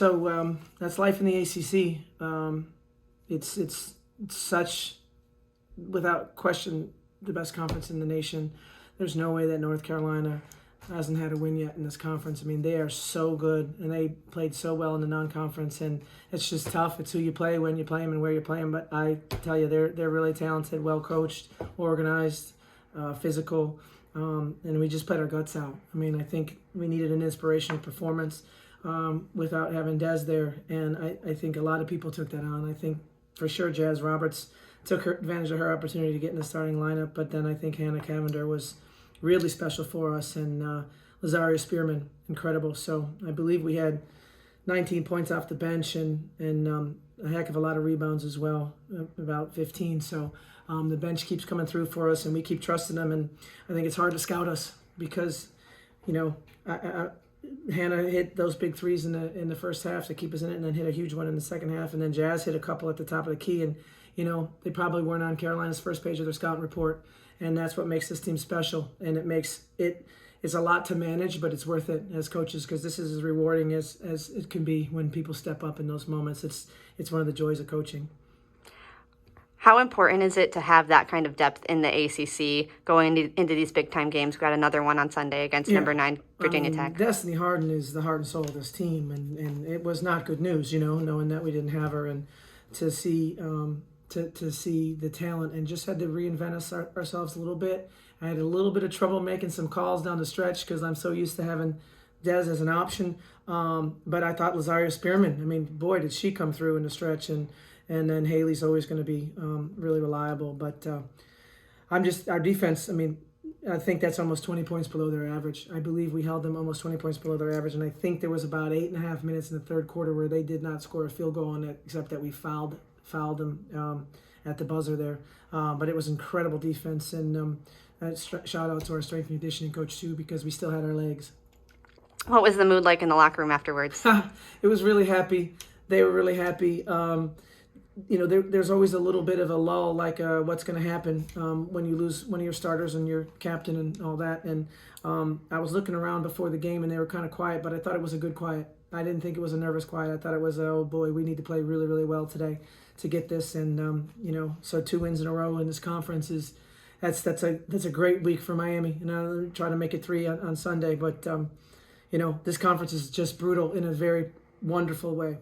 So that's life in the ACC. It's such, without question, the best conference in the nation. There's no way that North Carolina hasn't had a win yet in this conference. I mean, they are so good, and they played so well in the non-conference, and it's just tough. It's who you play, when you play them, and where you play them. But I tell you, they're really talented, well-coached, organized, physical, and we just played our guts out. I mean, I think we needed an inspirational performance without having Des there, and I think a lot of people took that on. I think for sure Jazz Roberts took advantage of her opportunity to get in the starting lineup, but then I think Hannah Cavender was really special for us, and Lazaria Spearman, incredible. So I believe we had 19 points off the bench and a heck of a lot of rebounds as well, about 15. So the bench keeps coming through for us, and we keep trusting them. And I think it's hard to scout us because, Hannah hit those big threes in the first half to keep us in it, and then hit a huge one in the second half. And then Jazz hit a couple at the top of the key, and they probably weren't on Carolina's first page of their scouting report. And that's what makes this team special. And it's a lot to manage, but it's worth it as coaches because this is as rewarding as it can be when people step up in those moments. It's one of the joys of coaching. How important is it to have that kind of depth in the ACC going into these big-time games? We've got another one on Sunday against number 9 Virginia Tech. Destiny Harden is the heart and soul of this team, and it was not good news, knowing that we didn't have her, and to see to see the talent, and just had to reinvent ourselves a little bit. I had a little bit of trouble making some calls down the stretch because I'm so used to having Des as an option. But I thought Lazaria Spearman, I mean, boy, did she come through in the stretch, and then Haley's always going to be really reliable. But our defense, I mean, I think that's almost 20 points below their average. I believe we held them almost 20 points below their average, and I think there was about 8.5 minutes in the third quarter where they did not score a field goal on it, except that we fouled them at the buzzer there. But it was incredible defense, and shout out to our strength and conditioning coach too, because we still had our legs. What was the mood like in the locker room afterwards? It was really happy. They were really happy. There's always a little bit of a lull, like what's going to happen when you lose one of your starters and your captain and all that. And I was looking around before the game, and they were kind of quiet, but I thought it was a good quiet. I didn't think it was a nervous quiet. I thought it was, oh boy, we need to play really, really well today to get this. And so 2 wins in a row in this conference that's a great week for Miami. And I'll try to make it 3 on Sunday. But this conference is just brutal in a very wonderful way.